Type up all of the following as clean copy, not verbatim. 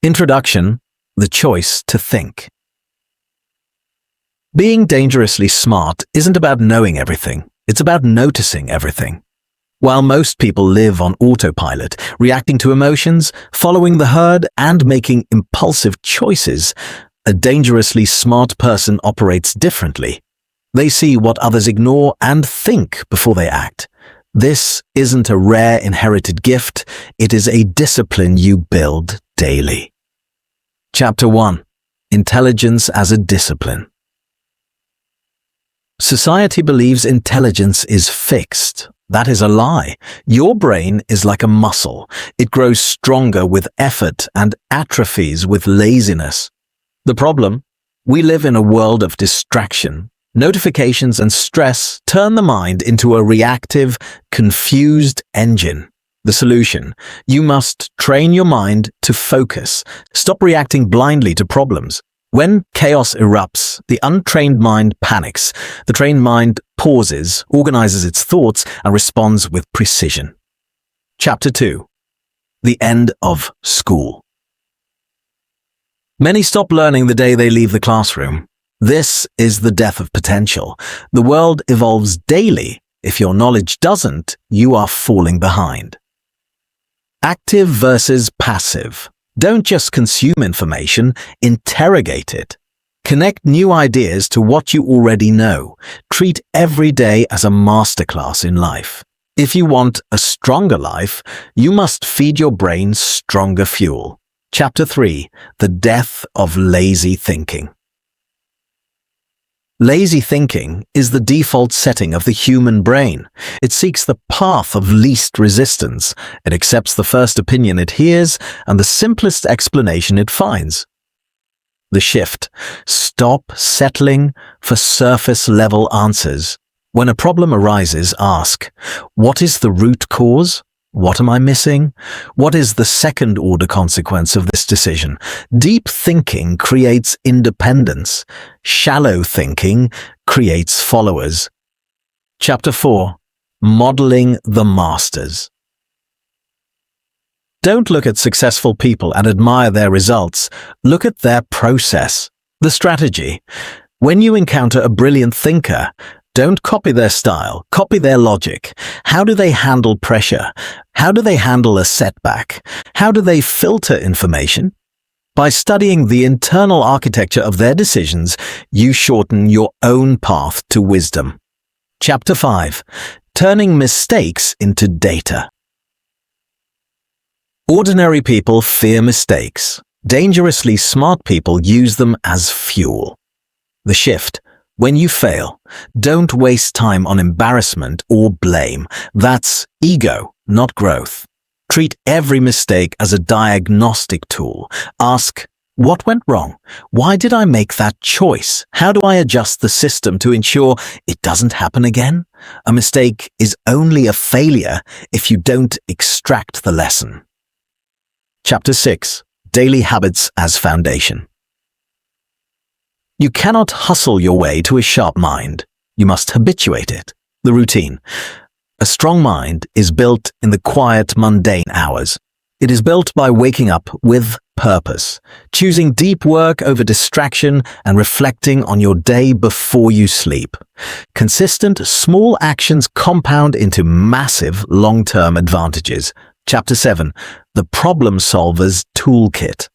Introduction: The choice to think. Being dangerously smart isn't about knowing everything, it's about noticing everything. While most people live on autopilot, reacting to emotions, following the herd, and making impulsive choices, a dangerously smart person operates differently. They see what others ignore and think before they act. This isn't a rare inherited gift, it is a discipline you build daily. Chapter 1: Intelligence as a Discipline. Society believes intelligence is fixed. That is a lie. Your brain is like a muscle. It grows stronger with effort and atrophies with laziness. The problem? We live in a world of distraction. Notifications and stress turn the mind into a reactive, confused engine. The solution: you must train your mind to focus. Stop reacting blindly to problems. When chaos erupts, the untrained mind panics. The trained mind pauses, organizes its thoughts, and responds with precision. Chapter 2: The End of School. Many stop learning the day they leave the classroom. This is the death of potential. The world evolves daily. If your knowledge doesn't, you are falling behind. Active versus passive. Don't just consume information, interrogate it. Connect new ideas to what you already know. Treat every day as a masterclass in life. If you want a stronger life, you must feed your brain stronger fuel. Chapter 3: The Death of Lazy Thinking. Lazy thinking is the default setting of the human brain. It seeks the path of least resistance. It accepts the first opinion it hears and the simplest explanation it finds. The shift: stop settling for surface-level answers. When a problem arises, ask, what is the root cause? What am I missing? What is the second-order consequence of this decision? Deep thinking creates independence. Shallow thinking creates followers. Chapter 4: Modeling the Masters. Don't look at successful people and admire their results. Look at their process, the strategy. When you encounter a brilliant thinker, don't copy their style, copy their logic. How do they handle pressure? How do they handle a setback? How do they filter information? By studying the internal architecture of their decisions, you shorten your own path to wisdom. Chapter 5: Turning Mistakes into Data. Ordinary people fear mistakes. Dangerously smart people use them as fuel. The shift: when you fail, don't waste time on embarrassment or blame. That's ego, not growth. Treat every mistake as a diagnostic tool. Ask, what went wrong? Why did I make that choice? How do I adjust the system to ensure it doesn't happen again? A mistake is only a failure if you don't extract the lesson. Chapter 6: Daily Habits as Foundation. You cannot hustle your way to a sharp mind. You must habituate it. The routine. A strong mind is built in the quiet, mundane hours. It is built by waking up with purpose, choosing deep work over distraction, and reflecting on your day before you sleep. Consistent, small actions compound into massive, long-term advantages. Chapter 7: The Problem Solver's Toolkit.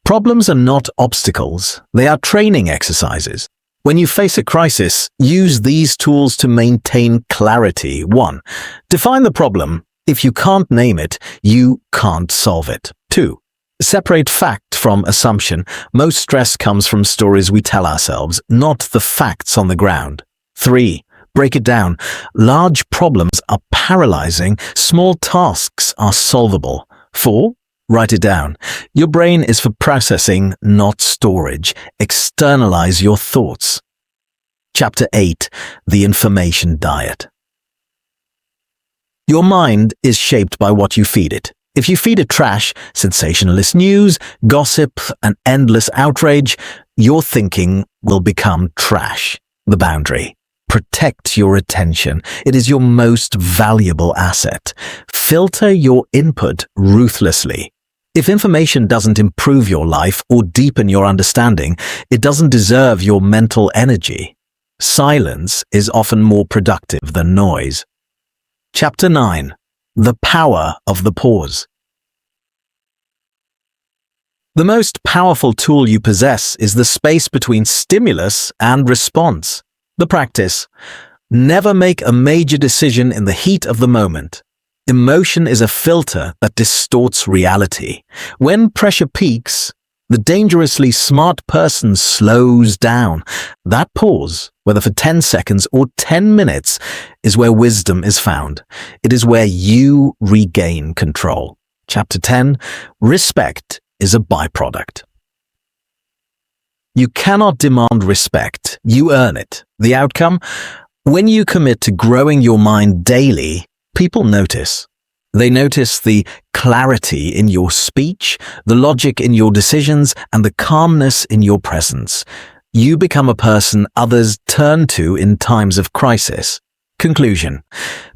Problems are not obstacles, they are training exercises. When you face a crisis, use these tools to maintain clarity. 1. Define the problem. If you can't name it, you can't solve it. 2. Separate fact from assumption. Most stress comes from stories we tell ourselves, not the facts on the ground. 3. Break it down. Large problems are paralyzing, small tasks are solvable. 4. Write it down. Your brain is for processing, not storage. Externalize your thoughts. Chapter 8: The Information Diet. Your mind is shaped by what you feed it. If you feed it trash, sensationalist news, gossip, and endless outrage, your thinking will become trash. The boundary. Protect your attention. It is your most valuable asset. Filter your input ruthlessly. If information doesn't improve your life or deepen your understanding, it doesn't deserve your mental energy. Silence is often more productive than noise. Chapter 9. The Power of the Pause. The most powerful tool you possess is the space between stimulus and response. The practice. Never make a major decision in the heat of the moment. Emotion is a filter that distorts reality. When pressure peaks, the dangerously smart person slows down. That pause, whether for 10 seconds or 10 minutes, is where wisdom is found. It is where you regain control. Chapter 10. Respect is a byproduct. You cannot demand respect. You earn it. The outcome? When you commit to growing your mind daily, people notice. They notice the clarity in your speech, the logic in your decisions, and the calmness in your presence. You become a person others turn to in times of crisis. Conclusion.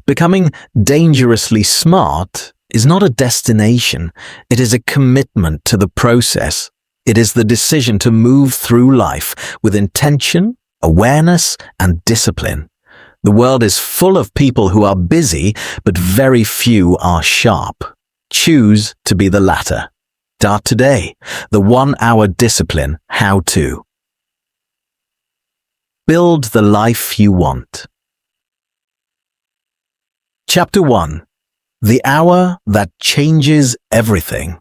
Becoming dangerously smart is not a destination. It is a commitment to the process. It is the decision to move through life with intention, awareness, and discipline. The world is full of people who are busy, but very few are sharp. Choose to be the latter. Start today. The 1-hour discipline how-to. Build the life you want. Chapter 1. The hour that changes everything.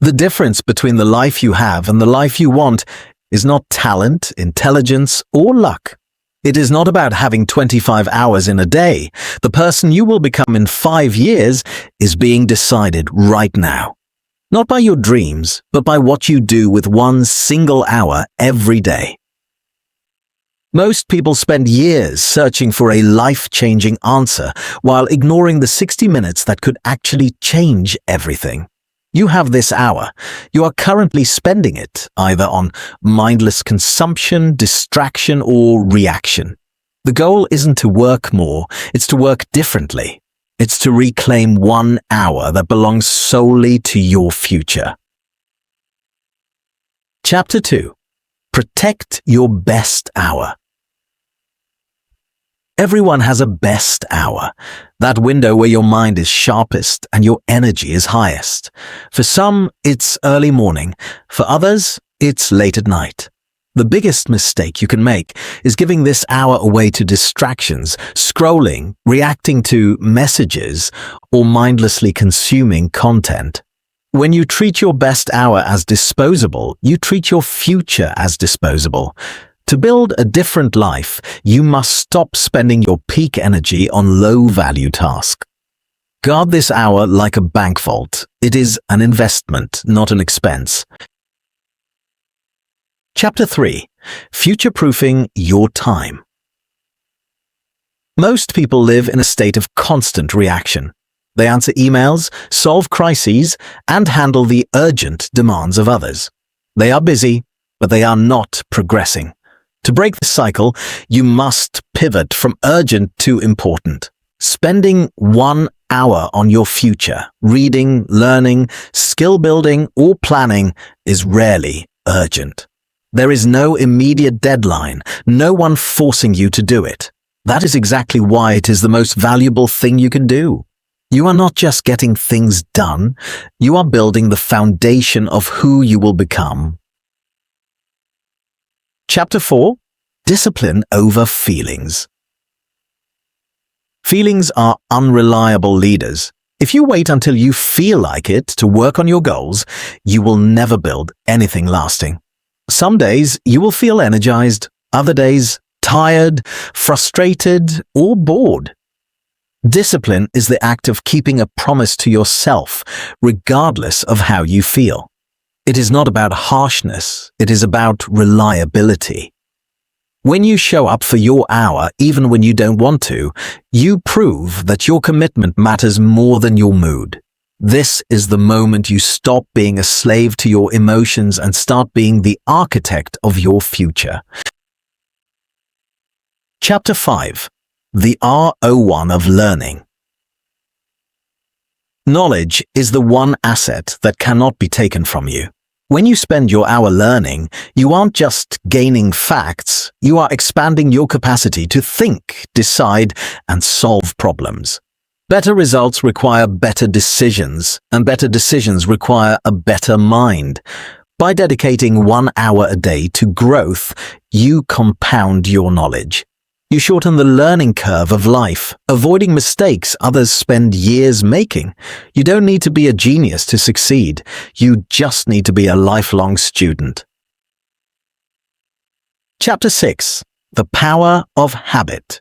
The difference between the life you have and the life you want is not talent, intelligence, or luck. It is not about having 25 hours in a day. The person you will become in 5 years is being decided right now. Not by your dreams, but by what you do with 1 single hour every day. Most people spend years searching for a life-changing answer while ignoring the 60 minutes that could actually change everything. You have this hour. You are currently spending it either on mindless consumption, distraction, or reaction. The goal isn't to work more, it's to work differently. It's to reclaim 1 hour that belongs solely to your future. Chapter 2. Protect your best hour. Everyone has a best hour, that window where your mind is sharpest and your energy is highest. For some, it's early morning. For others, it's late at night. The biggest mistake you can make is giving this hour away to distractions, scrolling, reacting to messages, or mindlessly consuming content. When you treat your best hour as disposable, you treat your future as disposable. To build a different life, you must stop spending your peak energy on low-value tasks. Guard this hour like a bank vault. It is an investment, not an expense. Chapter 3. Future-proofing your time. Most people live in a state of constant reaction. They answer emails, solve crises, and handle the urgent demands of others. They are busy, but they are not progressing. To break the cycle, you must pivot from urgent to important. Spending 1 hour on your future, reading, learning, skill building, or planning is rarely urgent. There is no immediate deadline, no one forcing you to do it. That is exactly why it is the most valuable thing you can do. You are not just getting things done, you are building the foundation of who you will become. Chapter 4. Discipline over feelings. Feelings are unreliable leaders. If you wait until you feel like it to work on your goals, you will never build anything lasting. Some days you will feel energized, other days tired, frustrated, or bored. Discipline is the act of keeping a promise to yourself, regardless of how you feel. It is not about harshness, it is about reliability. When you show up for your hour, even when you don't want to, you prove that your commitment matters more than your mood. This is the moment you stop being a slave to your emotions and start being the architect of your future. Chapter 5. The R01 of learning. Knowledge is the one asset that cannot be taken from you. When you spend your hour learning, you aren't just gaining facts, you are expanding your capacity to think, decide, and solve problems. Better results require better decisions, and better decisions require a better mind. By dedicating 1 hour a day to growth, you compound your knowledge. You shorten the learning curve of life, avoiding mistakes others spend years making. You don't need to be a genius to succeed. You just need to be a lifelong student. Chapter 6. The Power of Habit.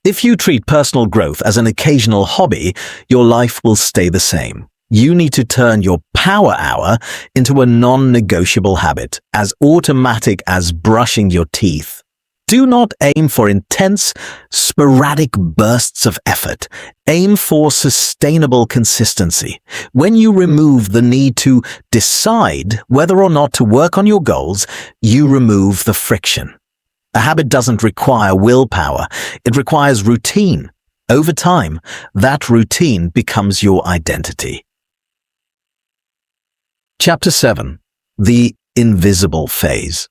If you treat personal growth as an occasional hobby, your life will stay the same. You need to turn your power hour into a non-negotiable habit, as automatic as brushing your teeth. Do not aim for intense, sporadic bursts of effort. Aim for sustainable consistency. When you remove the need to decide whether or not to work on your goals, you remove the friction. A habit doesn't require willpower. It requires routine. Over time, that routine becomes your identity. Chapter 7. The Invisible Phase.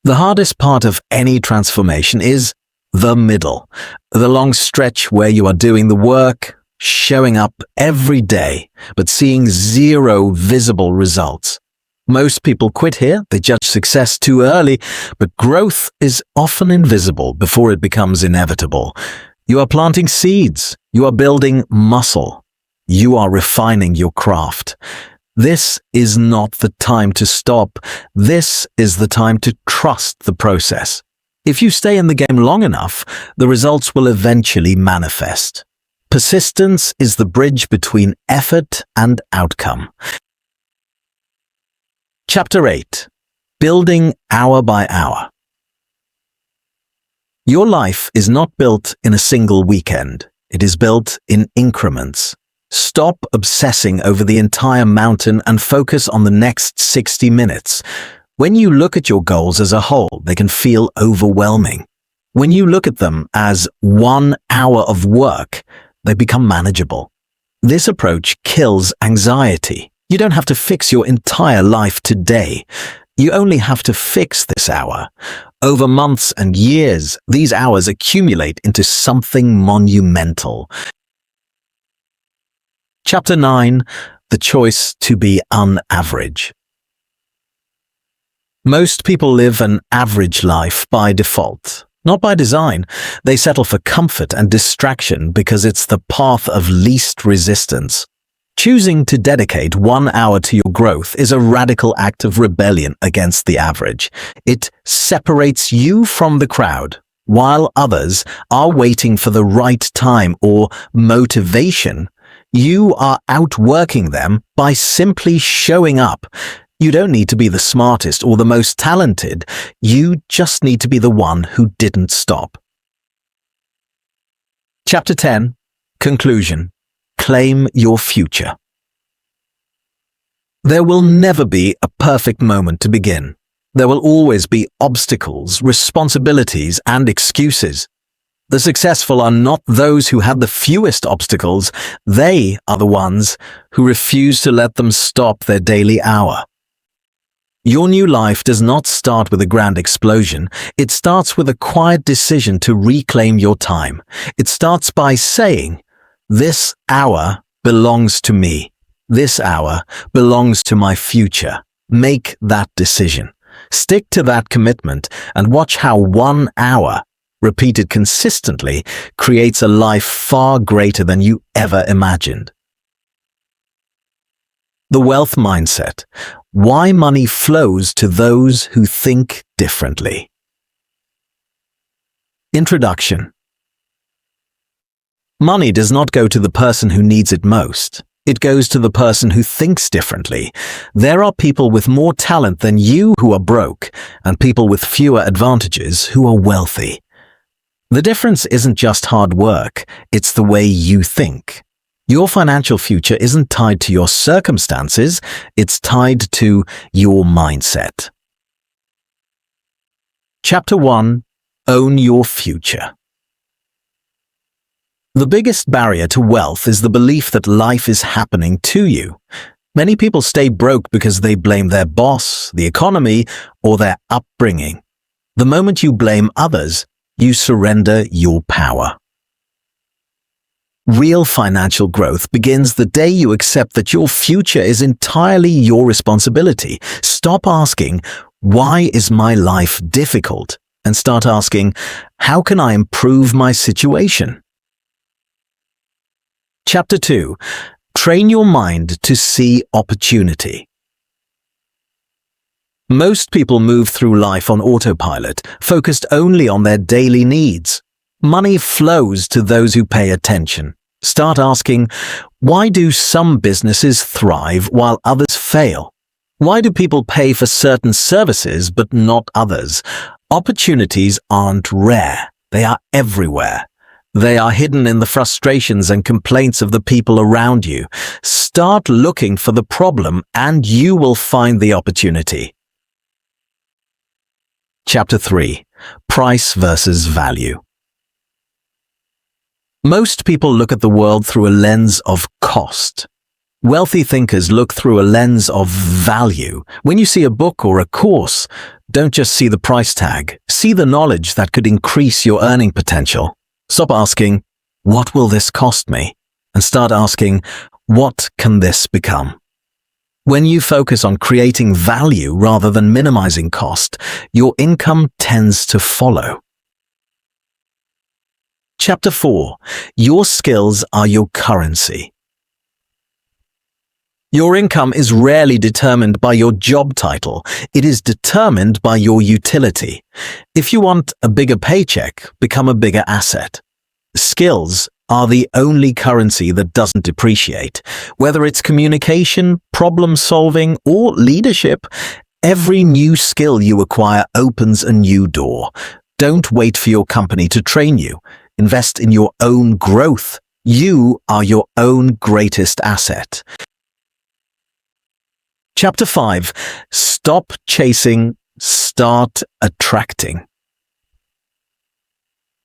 The hardest part of any transformation is the middle, the long stretch where you are doing the work, showing up every day, but seeing zero visible results. Most people quit here, they judge success too early, but growth is often invisible before it becomes inevitable. You are planting seeds, you are building muscle, you are refining your craft. This is not the time to stop. This is the time to trust the process. If you stay in the game long enough, the results will eventually manifest. Persistence is the bridge between effort and outcome. Chapter 8. Building Hour by Hour. Your life is not built in a single weekend. It is built in increments. Stop obsessing over the entire mountain and focus on the next 60 minutes. When you look at your goals as a whole, they can feel overwhelming. When you look at them as 1 hour of work, they become manageable. This approach kills anxiety. You don't have to fix your entire life today. You only have to fix this hour. Over months and years, these hours accumulate into something monumental. Chapter 9. The Choice to be Unaverage. Most people live an average life by default, not by design. They settle for comfort and distraction because it's the path of least resistance. Choosing to dedicate 1 hour to your growth is a radical act of rebellion against the average. It separates you from the crowd. While others are waiting for the right time or motivation, you are outworking them by simply showing up. You don't need to be the smartest or the most talented. You just need to be the one who didn't stop. Chapter 10. Conclusion. Claim your future. There will never be a perfect moment to begin. There will always be obstacles, responsibilities, and excuses. The successful are not those who have the fewest obstacles. They are the ones who refuse to let them stop their daily hour. Your new life does not start with a grand explosion. It starts with a quiet decision to reclaim your time. It starts by saying, "This hour belongs to me. This hour belongs to my future." Make that decision. Stick to that commitment and watch how 1 hour, repeated consistently, creates a life far greater than you ever imagined. The Wealth Mindset. Why money flows to those who think differently. Introduction. Money does not go to the person who needs it most. It goes to the person who thinks differently. There are people with more talent than you who are broke, and people with fewer advantages who are wealthy. The difference isn't just hard work, it's the way you think. Your financial future isn't tied to your circumstances, it's tied to your mindset. Chapter 1. Own Your Future. The biggest barrier to wealth is the belief that life is happening to you. Many people stay broke because they blame their boss, the economy, or their upbringing. The moment you blame others, you surrender your power. Real financial growth begins the day you accept that your future is entirely your responsibility. Stop asking, "Why is my life difficult?" and start asking, "How can I improve my situation?" Chapter 2. Train your mind to see opportunity. Most people move through life on autopilot, focused only on their daily needs. Money flows to those who pay attention. Start asking, why do some businesses thrive while others fail? Why do people pay for certain services but not others? Opportunities aren't rare. They are everywhere. They are hidden in the frustrations and complaints of the people around you. Start looking for the problem and you will find the opportunity. Chapter 3. Price versus value. Most people look at the world through a lens of cost. Wealthy thinkers look through a lens of value. When you see a book or a course, don't just see the price tag. See the knowledge that could increase your earning potential. Stop asking, "What will this cost me?" and start asking, "What can this become?" When you focus on creating value rather than minimizing cost, your income tends to follow. Chapter 4. Your skills are your currency. Your income is rarely determined by your job title. It is determined by your utility. If you want a bigger paycheck, become a bigger asset. Skills are the only currency that doesn't depreciate. Whether it's communication, problem solving, or leadership, every new skill you acquire opens a new door. Don't wait for your company to train you. Invest in your own growth. You are your own greatest asset. Chapter 5. Stop chasing, start attracting.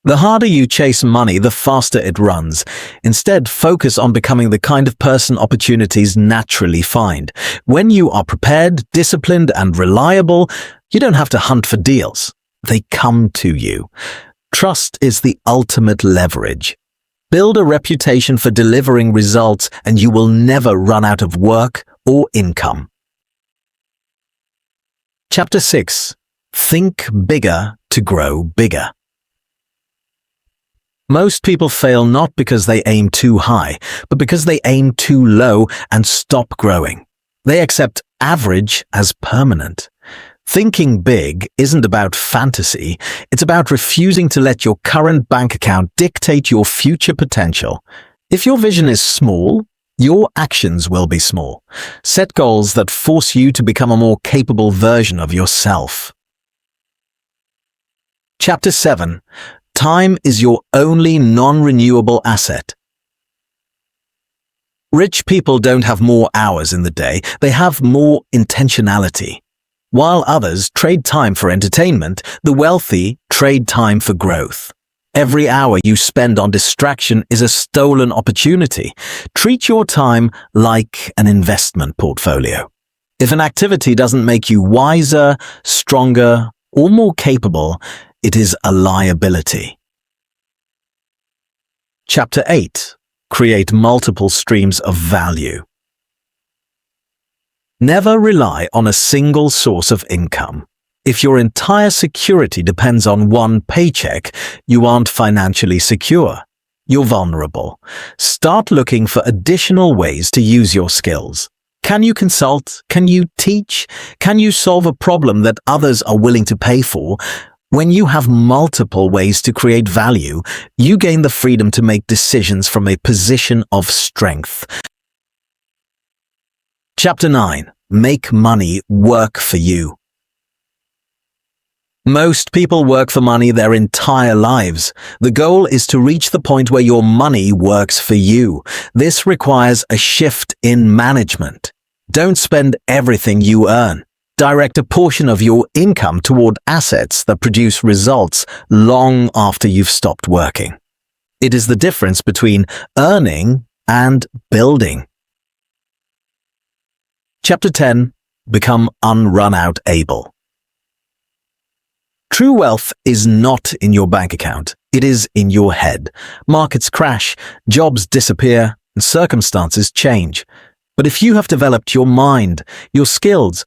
The harder you chase money, the faster it runs. Instead, focus on becoming the kind of person opportunities naturally find. When you are prepared, disciplined, and reliable, you don't have to hunt for deals. They come to you. Trust is the ultimate leverage. Build a reputation for delivering results, and you will never run out of work or income. Chapter 6. Think bigger to grow bigger. Most people fail not because they aim too high, but because they aim too low and stop growing. They accept average as permanent. Thinking big isn't about fantasy, it's about refusing to let your current bank account dictate your future potential. If your vision is small, your actions will be small. Set goals that force you to become a more capable version of yourself. Chapter 7. Time is your only non-renewable asset. Rich people don't have more hours in the day, they have more intentionality. While others trade time for entertainment, the wealthy trade time for growth. Every hour you spend on distraction is a stolen opportunity. Treat your time like an investment portfolio. If an activity doesn't make you wiser, stronger, or more capable, it is a liability. Chapter 8. Create multiple streams of value. Never rely on a single source of income. If your entire security depends on one paycheck, you aren't financially secure. You're vulnerable. Start looking for additional ways to use your skills. Can you consult? Can you teach? Can you solve a problem that others are willing to pay for? When you have multiple ways to create value, you gain the freedom to make decisions from a position of strength. Chapter 9. Make money work for you. Most people work for money their entire lives. The goal is to reach the point where your money works for you. This requires a shift in management. Don't spend everything you earn. Direct a portion of your income toward assets that produce results long after you've stopped working. It is the difference between earning and building. Chapter 10. Become unrun-out able. True wealth is not in your bank account. It is in your head. Markets crash, jobs disappear, and circumstances change. But if you have developed your mind, your skills,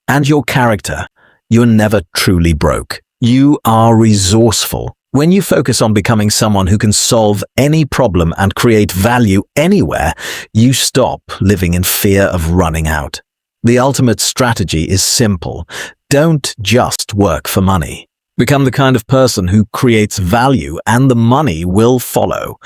and your character, you're never truly broke. You are resourceful. When you focus on becoming someone who can solve any problem and create value anywhere, you stop living in fear of running out. The ultimate strategy is simple. Don't just work for money. Become the kind of person who creates value and the money will follow.